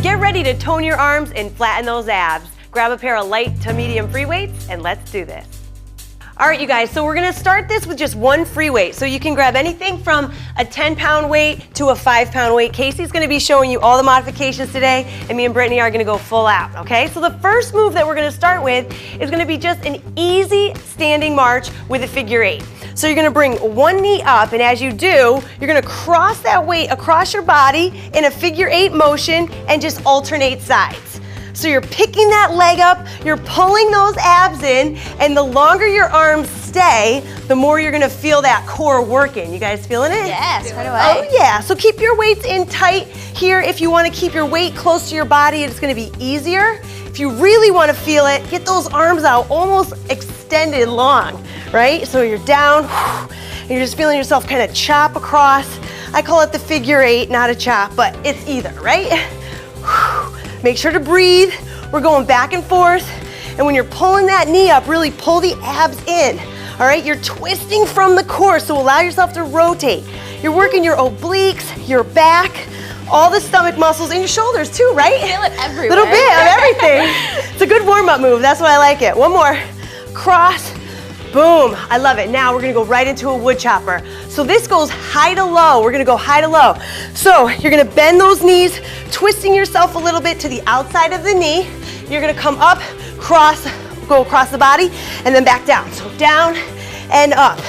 Get ready to tone your arms and flatten those abs. Grab a pair of light to medium free weights and let's do this. All right, you guys, so we're gonna start this with just one free weight. So you can grab anything from a 10-pound weight to a 5-pound weight. Casey's gonna be showing you all the modifications today, and me and Brittany are gonna go full out, okay? So the first move that we're gonna start with is gonna be just an easy standing march with a figure 8. So you're gonna bring one knee up, and as you do, you're gonna cross that weight across your body in a figure 8 motion and just alternate sides. So you're picking that leg up, you're pulling those abs in, and the longer your arms stay, the more you're gonna feel that core working. You guys feeling it? Yes, right away. Oh yeah, so keep your weights in tight here. If you wanna keep your weight close to your body, it's gonna be easier. If you really wanna feel it, get those arms out almost extended long, right? So you're down, and you're just feeling yourself kind of chop across. I call it the figure 8, not a chop, but it's either, right? Make sure to breathe. We're going back and forth. And when you're pulling that knee up, really pull the abs in. All right, you're twisting from the core, so allow yourself to rotate. You're working your obliques, your back, all the stomach muscles, and your shoulders too, right? Feel it everywhere. Little bit of everything. It's a good warm-up move. That's why I like it. One more. Cross. Boom. I love it. Now we're going to go right into a wood chopper. So this goes high to low. We're going to go high to low. So you're going to bend those knees, twisting yourself a little bit to the outside of the knee. You're going to come up, cross, go across the body, and then back down. So down and up.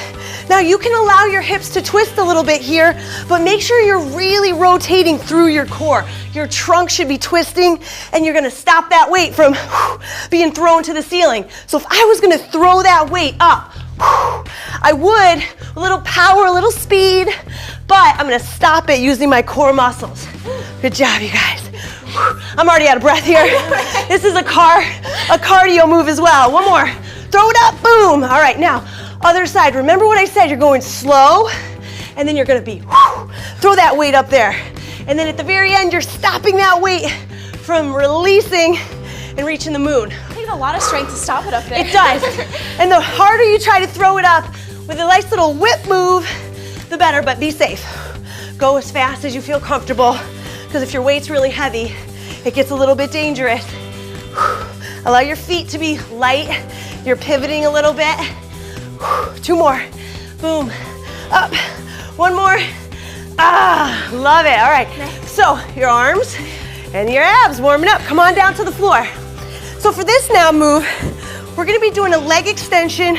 Now you can allow your hips to twist a little bit here, but make sure you're really rotating through your core. Your trunk should be twisting, and you're gonna stop that weight from being thrown to the ceiling. So if I was gonna throw that weight up, I would, a little power, a little speed, but I'm gonna stop it using my core muscles. Good job, you guys. I'm already out of breath here. This is a cardio move as well. One more. Throw it up, boom. All right, now, other side. Remember what I said, you're going slow, and then you're gonna be, throw that weight up there. And then at the very end, you're stopping that weight from releasing and reaching the moon. It takes a lot of strength to stop it up there. It does. And the harder you try to throw it up with a nice little whip move, the better, but be safe. Go as fast as you feel comfortable, because if your weight's really heavy, it gets a little bit dangerous. Allow your feet to be light. You're pivoting a little bit. 2 more. Boom. Up. 1 more. Ah, love it. All right. So your arms and your abs warming up. Come on down to the floor. So for this now move, we're going to be doing a leg extension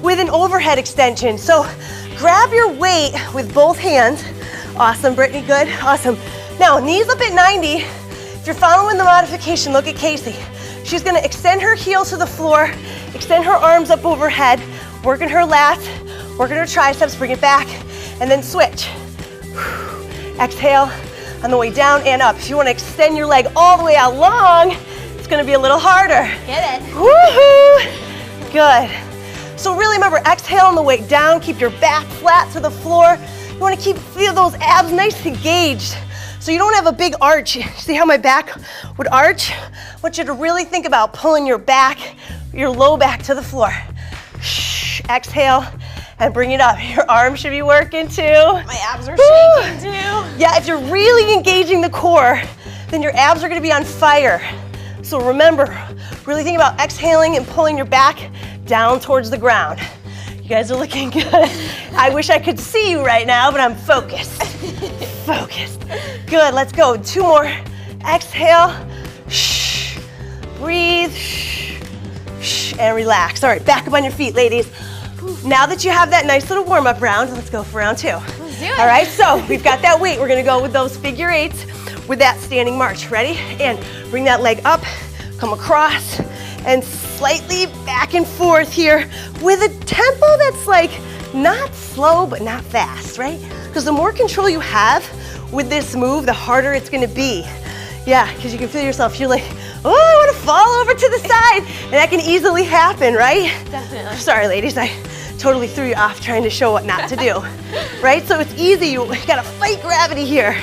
with an overhead extension. So grab your weight with both hands. Awesome, Brittany. Good. Awesome. Now knees up at 90. If you're following the modification, look at Casey. She's going to extend her heels to the floor, extend her arms up overhead, working her lats, working her triceps, bring it back, and then switch. Exhale on the way down and up. If you want to extend your leg all the way out long, it's going to be a little harder. Get it. Woohoo! Good. So really remember, exhale on the way down. Keep your back flat to the floor. You want to feel those abs nice and engaged. So you don't have a big arch. See how my back would arch? I want you to really think about pulling your back, your low back to the floor. Exhale and bring it up. Your arms should be working too. My abs are shaking too. Yeah, if you're really engaging the core, then your abs are gonna be on fire. So remember, really think about exhaling and pulling your back down towards the ground. You guys are looking good. I wish I could see you right now, but I'm focused. Focused. Good, let's go. 2 more. Exhale. Shh. Breathe. Shh. Shh. And relax. All right, back up on your feet, ladies. Now that you have that nice little warm-up round, let's go for round 2. Let's do it. All right, so we've got that weight. We're gonna go with those figure 8s with that standing march. Ready? And bring that leg up, come across, and slightly back and forth here with a tempo that's like not slow, but not fast, right? Because the more control you have with this move, the harder it's gonna be. Yeah, because you can feel yourself, you're like, oh, I wanna fall over to the side, and that can easily happen, right? Definitely. Sorry, ladies, I totally threw you off trying to show what not to do, right? So it's easy, you gotta fight gravity here.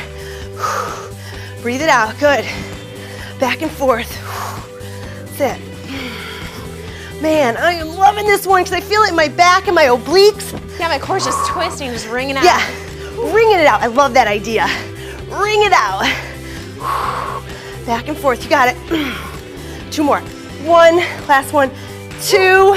Breathe it out, good. Back and forth. That's it. Man, I am loving this one because I feel it in my back and my obliques. Yeah, my core's just twisting, just wringing out. Yeah, wringing it out. I love that idea. Wring it out. Back and forth, you got it. 2 more. 1, last one, 2.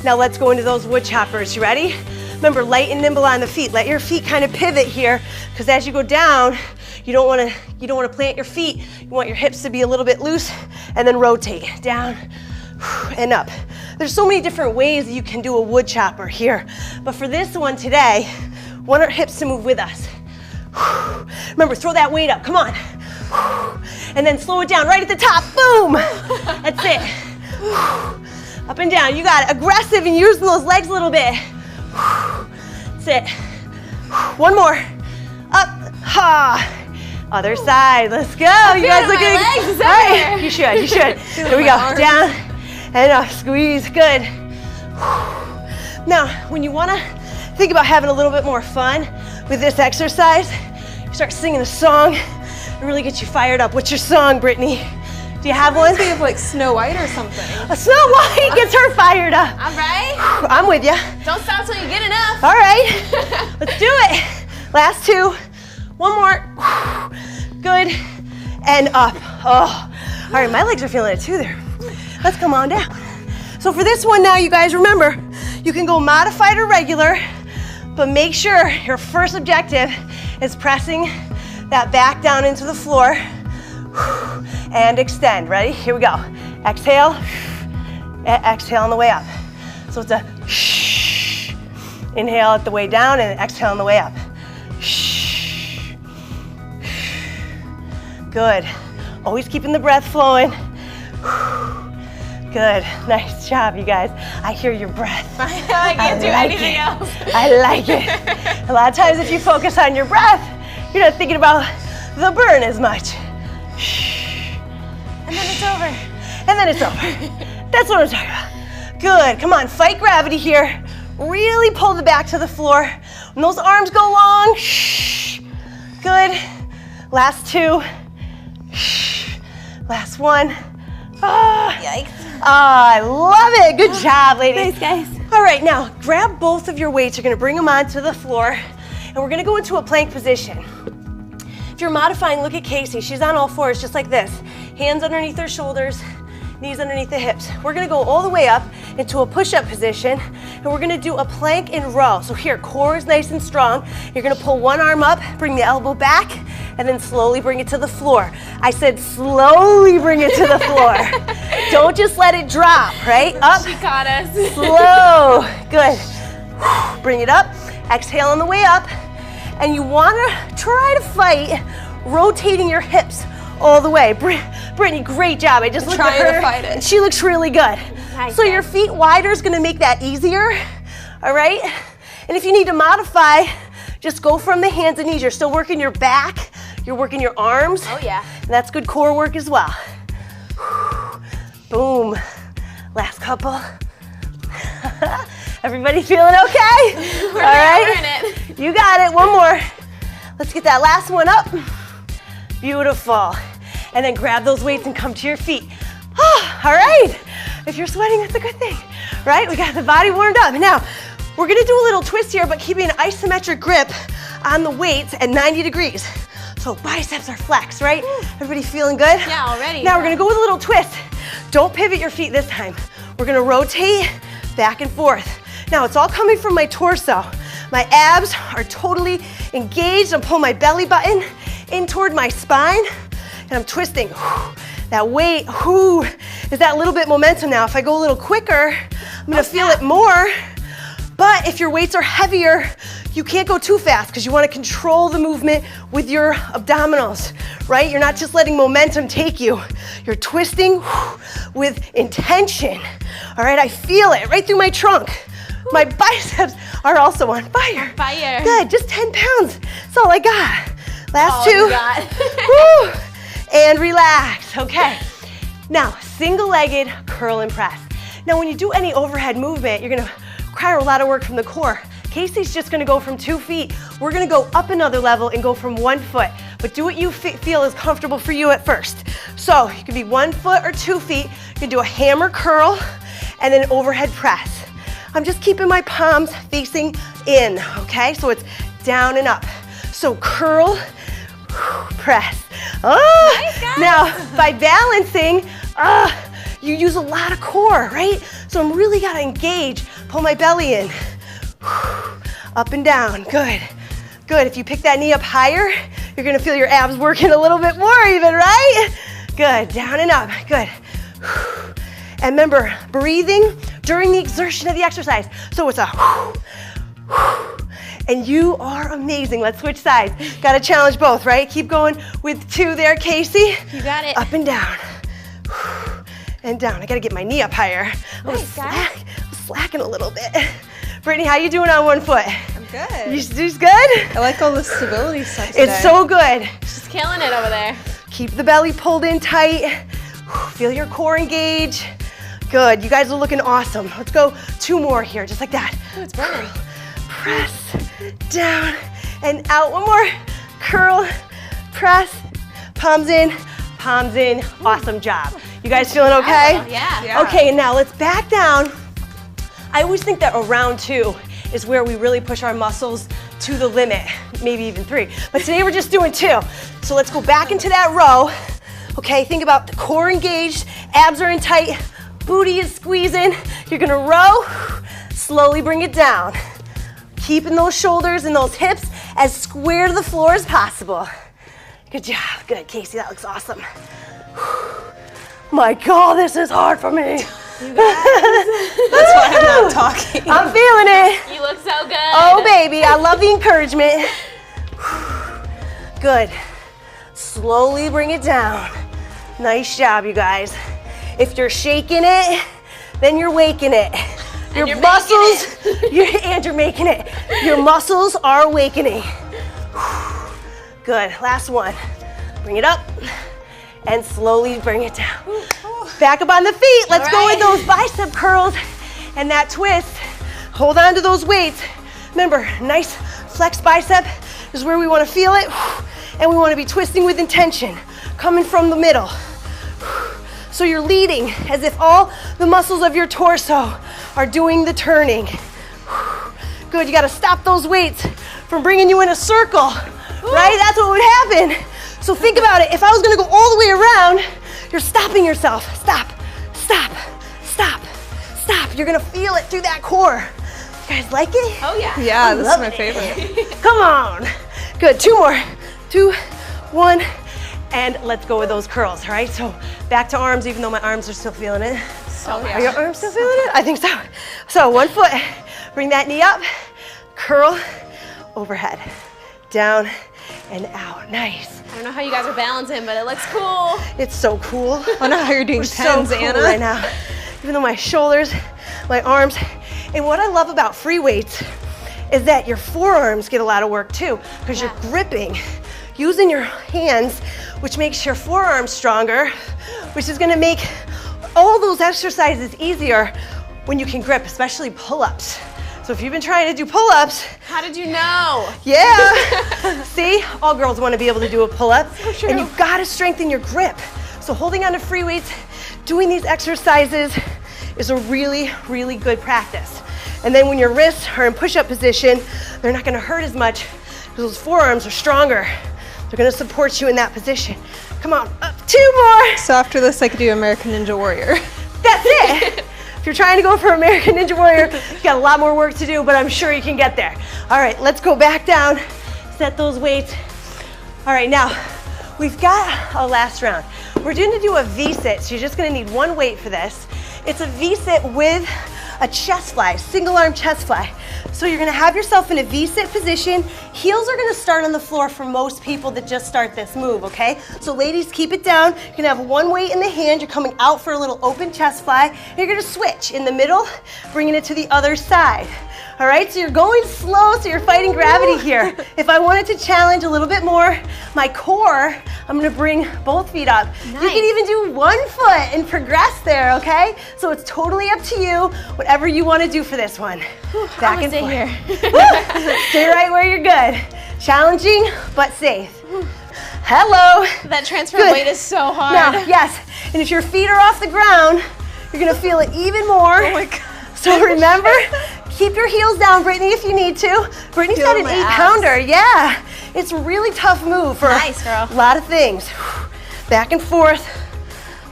Now let's go into those wood choppers. You ready? Remember, light and nimble on the feet. Let your feet kind of pivot here, because as you go down, you don't want to plant your feet. You want your hips to be a little bit loose, and then rotate down and up. There's so many different ways that you can do a wood chopper here, but for this one today, we want our hips to move with us. Remember, throw that weight up. Come on. And then slow it down right at the top. Boom. That's it. Up and down. You got it. Aggressive and using those legs a little bit. That's it. 1 more. Up. Ha. Other side. Let's go. You guys look good. All right. You should. Here we go. Down and up. Squeeze. Good. Now, when you want to think about having a little bit more fun with this exercise, you start singing a song. It really gets you fired up. What's your song, Brittany? Do you have one? Think of like Snow White or something. A Snow White gets her fired up. All right. I'm with you. Don't stop till you get enough. All right. Let's do it. Last 2. 1 more. Good. And up. Oh. All right, my legs are feeling it too there. Let's come on down. So for this one now, you guys remember, you can go modified or regular, but make sure your first objective is pressing that back down into the floor and extend. Ready? Here we go. Exhale, exhale on the way up. So it's a shh. Inhale at the way down and exhale on the way up. Shh. Good. Always keeping the breath flowing. Good. Nice job, you guys. I hear your breath. I can't do anything else. I like it. A lot of times if you focus on your breath, you're not thinking about the burn as much. And then it's over. And then it's over. That's what I'm talking about. Good. Come on, fight gravity here. Really pull the back to the floor. When those arms go long, good. Last 2. Last 1. Yikes. I love it. Good job, ladies. Thanks, guys. All right, now grab both of your weights. You're going to bring them onto the floor, and we're going to go into a plank position. If you're modifying, look at Casey. She's on all 4s, just like this. Hands underneath her shoulders, knees underneath the hips. We're going to go all the way up into a push-up position, and we're going to do a plank and row. So here, core is nice and strong. You're going to pull one arm up, bring the elbow back, and then slowly bring it to the floor. I said slowly bring it to the floor. Don't just let it drop, right? Up. She caught us. Slow. Good. Bring it up. Exhale on the way up. And you want to try to fight rotating your hips all the way. Brittany, great job. I just looked at her, to fight it. and she looks really good. Nice, so your feet wider is going to make that easier, all right? And if you need to modify, just go from the hands and knees. You're still working your back. You're working your arms. Oh, yeah. And that's good core work as well. Boom. Last couple. Everybody feeling okay? All right. We're in it. You got it. 1 more. Let's get that last one up. Beautiful. And then grab those weights and come to your feet. Oh, all right. If you're sweating, that's a good thing, right? We got the body warmed up. Now, we're gonna do a little twist here, but keeping an isometric grip on the weights at 90 degrees. So biceps are flexed, right? Everybody feeling good? Yeah, already. Now we're gonna go with a little twist. Don't pivot your feet this time. We're gonna rotate back and forth. Now it's all coming from my torso. My abs are totally engaged. I'm pulling my belly button in toward my spine, and I'm twisting. That weight, is that little bit momentum now. If I go a little quicker, I'm gonna feel it more. But if your weights are heavier, you can't go too fast because you want to control the movement with your abdominals, right? You're not just letting momentum take you. You're twisting with intention. All right, I feel it right through my trunk. My biceps are also on fire. Fire. Good, just 10 pounds. That's all I got. Last all 2. You got. Woo. And relax, okay. Now, single-legged curl and press. Now, when you do any overhead movement, you're gonna require a lot of work from the core. Casey's just gonna go from 2 feet. We're gonna go up another level and go from 1 foot. But do what you feel is comfortable for you at first. So you can be 1 foot or 2 feet. You can do a hammer curl and then overhead press. I'm just keeping my palms facing in, okay? So it's down and up. So curl, Press. Oh. Nice, guys. Now, by balancing, you use a lot of core, right? So I'm really gotta engage, pull my belly in. Up and down, good. Good, if you pick that knee up higher, you're gonna feel your abs working a little bit more even, right? Good, down and up, good. And remember, breathing during the exertion of the exercise. So it's a and you are amazing. Let's switch sides. Gotta challenge both, right? Keep going with 2 there, Casey. You got it. Up and down. And down. I gotta get my knee up higher. I'm slacking a little bit. Brittany, how you doing on 1 foot? I'm good. You good? I like all the stability stuff today. It's so good. She's killing it over there. Keep the belly pulled in tight. Feel your core engage. Good, you guys are looking awesome. Let's go 2 more here, just like that. Ooh, it's burning. Press, down, and out. 1 more. Curl, press, palms in, palms in. Awesome job. You guys feeling okay? Yeah. Okay, now let's back down. I always think that around 2 is where we really push our muscles to the limit, maybe even 3. But today we're just doing 2. So let's go back into that row. Okay, think about the core engaged, abs are in tight, booty is squeezing. You're gonna row, slowly bring it down. Keeping those shoulders and those hips as square to the floor as possible. Good job, good, Casey, that looks awesome. My God, this is hard for me. That's why I'm not talking. I'm feeling it. You look so good. Oh, baby, I love the encouragement. Good. Slowly bring it down. Nice job, you guys. If you're shaking it, then you're waking it. Your muscles, and you're making it. Your muscles are awakening. Good, last one. Bring it up and slowly bring it down. Back up on the feet. Let's go with those bicep curls and that twist. Hold on to those weights. Remember, nice flexed bicep is where we want to feel it. And we want to be twisting with intention, coming from the middle. So you're leading as if all the muscles of your torso are doing the turning. Good, you gotta stop those weights from bringing you in a circle, right? That's what would happen. So think about it. If I was gonna go all the way around, you're stopping yourself. Stop, stop, stop, stop. You're gonna feel it through that core. You guys like it? Oh, yeah. Yeah, this is my favorite. Come on. Good, 2 more. 2, 1, and let's go with those curls, all right? So back to arms, even though my arms are still feeling it. Are your arms still feeling it? I think so. So 1 foot, bring that knee up, curl, overhead, down, and out. Nice. I don't know how you guys are balancing, but it looks cool. It's so cool. I don't know how you're doing tens, so cool Anna. right now. Even though my shoulders, my arms, and what I love about free weights is that your forearms get a lot of work too, because you're gripping, using your hands, which makes your forearms stronger, which is gonna make all those exercises easier when you can grip, especially pull-ups. So if you've been trying to do pull-ups. How did you know? Yeah. See, all girls want to be able to do a pull-up. So true. And you've got to strengthen your grip. So holding on to free weights, doing these exercises is a really, really good practice. And then when your wrists are in push-up position, they're not going to hurt as much because those forearms are stronger. They're going to support you in that position. Come on, up, 2 more. So after this, I could do American Ninja Warrior. That's it. If you're trying to go for American Ninja Warrior, you got a lot more work to do, but I'm sure you can get there. All right, let's go back down, set those weights. All right, now we've got our last round. We're going to do a V-sit, so you're just going to need 1 weight for this. It's a V-sit with a chest fly, single arm chest fly. So you're gonna have yourself in a V-sit position. Heels are gonna start on the floor for most people that just start this move, okay? So ladies, keep it down. You're gonna have 1 weight in the hand. You're coming out for a little open chest fly. And you're gonna switch in the middle, bringing it to the other side. All right, so you're going slow, so you're fighting gravity here. If I wanted to challenge a little bit more my core, I'm gonna bring both feet up. Nice. You can even do 1 foot and progress there, okay? So it's totally up to you, whatever you wanna do for this one. Back and forth. Here. Stay right where you're good. Challenging, but safe. Hello. That transfer Good. weight is so hard. Now, yes, and if your feet are off the ground, you're gonna feel it even more. Oh my God. So remember, keep your heels down, Brittany, if you need to. Brittany's got an my 8-pounder, yeah. It's a really tough move for Nice, girl. a lot of things. Back and forth,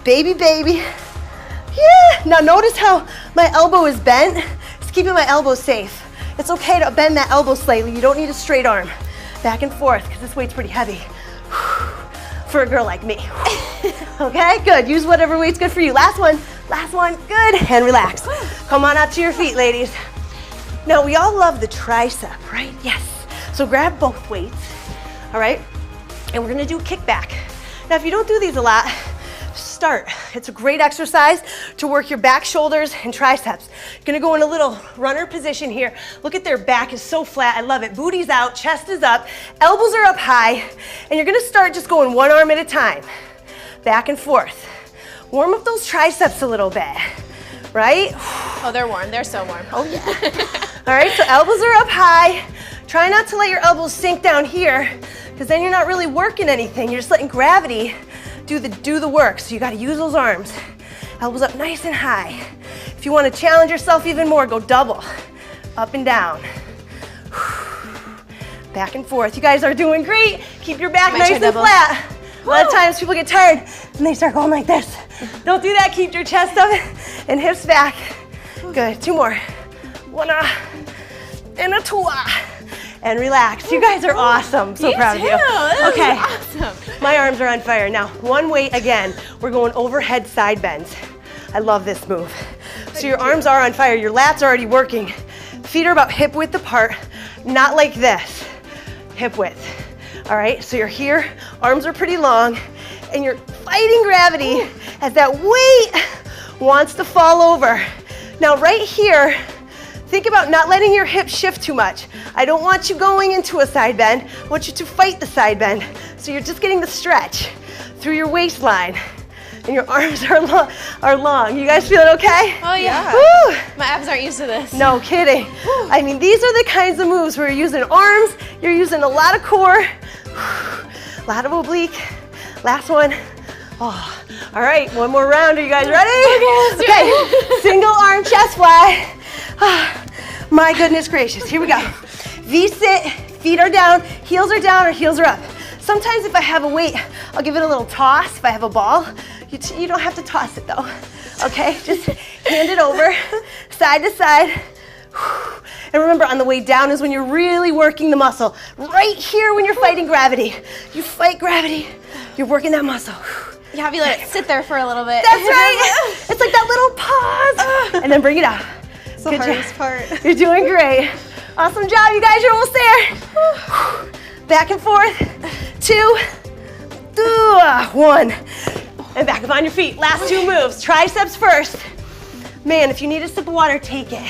baby, baby. Yeah, now notice how my elbow is bent. It's keeping my elbow safe. It's okay to bend that elbow slightly. You don't need a straight arm. Back and forth, because this weight's pretty heavy for a girl like me. Okay, good. Use whatever weight's good for you. Last one, good. And relax. Come on up to your feet, ladies. Now, we all love the tricep, right? Yes. So grab both weights, all right? And we're gonna do kickback. Now, if you don't do these a lot, start. It's a great exercise to work your back, shoulders, and triceps. You're gonna go in a little runner position here. Look at their back is so flat. I love it. Booty's out, chest is up, elbows are up high, and you're gonna start just going one arm at a time. Back and forth. Warm up those triceps a little bit, right? Oh, they're warm. They're so warm. Oh, yeah. All right, so elbows are up high. Try not to let your elbows sink down here, because then you're not really working anything. You're just letting gravity do the work. So you got to use those arms. Elbows up nice and high. If you want to challenge yourself even more, go double. Up and down. Back and forth. You guys are doing great. Keep your back nice and flat. A lot of times people get tired and they start going like this. Don't do that. Keep your chest up and hips back. Good. Two more. One and a two. And relax. You guys are awesome. So proud of you. Okay. Awesome. My arms are on fire. Now, one weight again. We're going overhead side bends. I love this move. So your arms are on fire. Your lats are already working. Feet are about hip width apart. Not like this. Hip width. All right, so you're here. Arms are pretty long. And you're fighting gravity as that weight wants to fall over. Now, right here, think about not letting your hips shift too much. I don't want you going into a side bend. I want you to fight the side bend. So you're just getting the stretch through your waistline. And your arms are long. You guys feeling okay? Oh, yeah. Woo! My abs aren't used to this. No kidding. I mean, these are the kinds of moves where you're using arms, you're using a lot of core, a lot of oblique. Last one. Oh, all right, one more round. Are you guys ready? Okay, single arm chest fly. My goodness gracious, here we go. V-sit, feet are down, heels are down or heels are up. Sometimes if I have a weight, I'll give it a little toss if I have a ball. You don't have to toss it though, okay? Just hand it over, side to side. And remember, on the way down is when you're really working the muscle. Right here when you're fighting gravity. You fight gravity, you're working that muscle. You have you let it sit there for a little bit. That's right. It's like that little pause. And then bring it out. It's the hardest part. You're doing great. Awesome job, you guys. You're almost there. Back and forth. 2, 1. And back up on your feet. Last two moves. Triceps first. Man, if you need a sip of water, take it.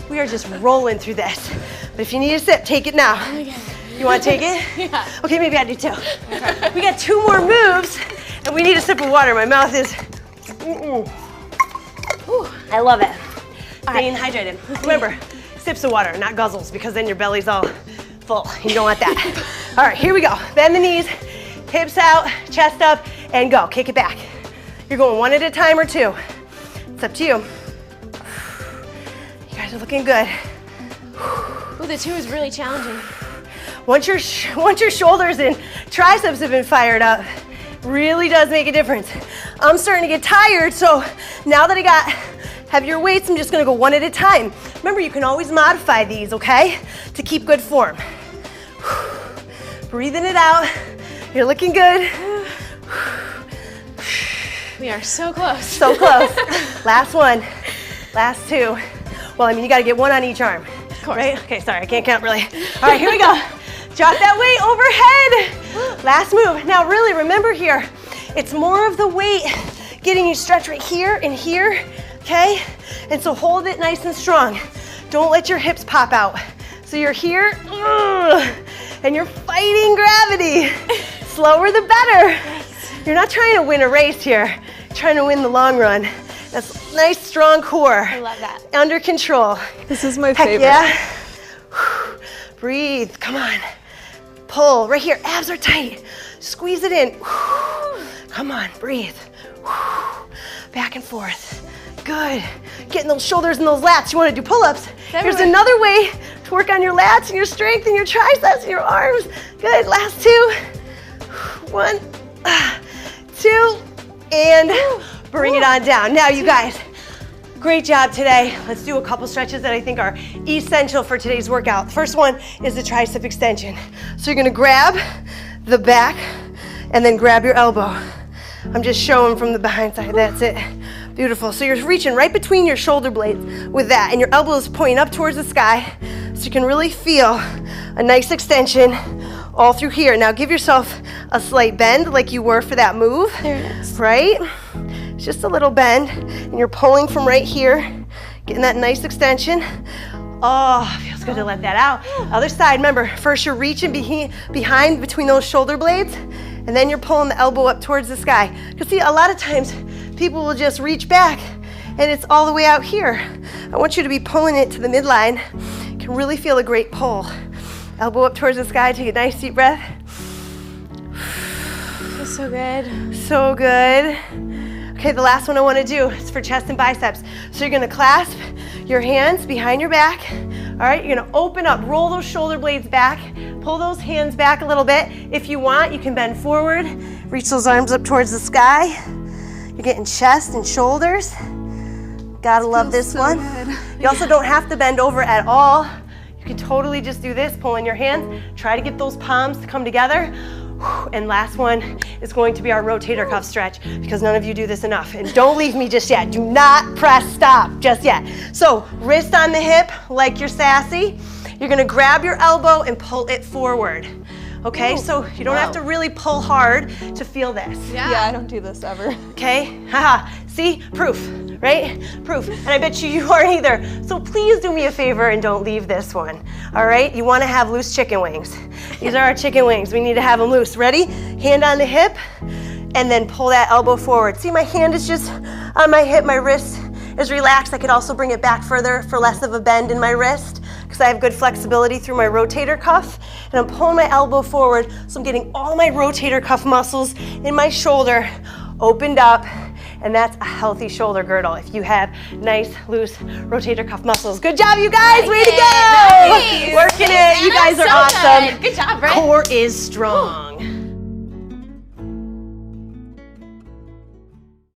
We are just rolling through this. But if you need a sip, take it now. You want to take it? Yeah. Okay, maybe I do too. Okay. We got 2 more moves, and we need a sip of water. My mouth is, I love it. Staying hydrated. Remember, sips of water, not guzzles, because then your belly's all full. You don't want that. All right, here we go. Bend the knees, hips out, chest up, and go. Kick it back. You're going 1 at a time or 2. It's up to you. You guys are looking good. Ooh, the 2 is really challenging. Once your shoulders and triceps have been fired up, really does make a difference. I'm starting to get tired, so now that I got heavier weights, I'm just gonna go 1 at a time. Remember, you can always modify these, okay? To keep good form. Breathing it out. You're looking good. We are so close. So close. Last one. Last 2. Well, I mean, you gotta get 1 on each arm. Of course. Right? Okay, sorry, I can't count really. All right, here we go. Drop that weight overhead. Last move. Now, really, remember here, it's more of the weight getting you stretched right here and here, okay? And so hold it nice and strong. Don't let your hips pop out. So you're here, and you're fighting gravity. Slower the better. You're not trying to win a race here. You're trying to win the long run. That's nice, strong core. I love that. Under control. This is my Heck favorite. yeah. Breathe, come on. Pull, right here, abs are tight. Squeeze it in. Come on, breathe. Back and forth. Good. Getting those shoulders and those lats. You wanna do pull-ups. Here's another way to work on your lats and your strength and your triceps and your arms. Good, last 2. 1, 2, and bring it on down. Now you guys, great job today. Let's do a couple stretches that I think are essential for today's workout. The first one is the tricep extension. So you're gonna grab the back and then grab your elbow. I'm just showing from the behind side, that's it. Beautiful, so you're reaching right between your shoulder blades with that, and your elbow is pointing up towards the sky, so you can really feel a nice extension all through here. Now give yourself a slight bend like you were for that move. There it is. Right? It's just a little bend, and you're pulling from right here, getting that nice extension. Oh, feels good to let that out. Other side, remember, first you're reaching behind between those shoulder blades, and then you're pulling the elbow up towards the sky. Because see, a lot of times, people will just reach back, and it's all the way out here. I want you to be pulling it to the midline. You can really feel a great pull. Elbow up towards the sky, take a nice deep breath. Feels so good. So good. Okay, the last one I want to do is for chest and biceps. So you're going to clasp your hands behind your back. All right, you're going to open up, roll those shoulder blades back, pull those hands back a little bit. If you want, you can bend forward, reach those arms up towards the sky. You're getting chest and shoulders. Gotta love this so one. good. You also don't have to bend over at all. You can totally just do this, pull in your hands, try to get those palms to come together. And last one is going to be our rotator cuff stretch, because none of you do this enough. And don't leave me just yet. Do not press stop just yet. So wrist on the hip like you're sassy. You're gonna grab your elbow and pull it forward. Okay, so you don't have to really pull hard to feel this. Yeah, I don't do this ever. Okay, haha, see, proof, right? Proof, and I bet you aren't either. So please do me a favor and don't leave this one, all right? You wanna have loose chicken wings. These are our chicken wings, we need to have them loose. Ready? Hand on the hip, and then pull that elbow forward. See, my hand is just on my hip, my wrist is relaxed. I could also bring it back further for less of a bend in my wrist, because I have good flexibility through my rotator cuff, and I'm pulling my elbow forward, so I'm getting all my rotator cuff muscles in my shoulder opened up, and that's a healthy shoulder girdle if you have nice, loose rotator cuff muscles. Good job, you guys, way to go! Nice. Working it, you guys are So awesome. Good job, Brett. Core is strong.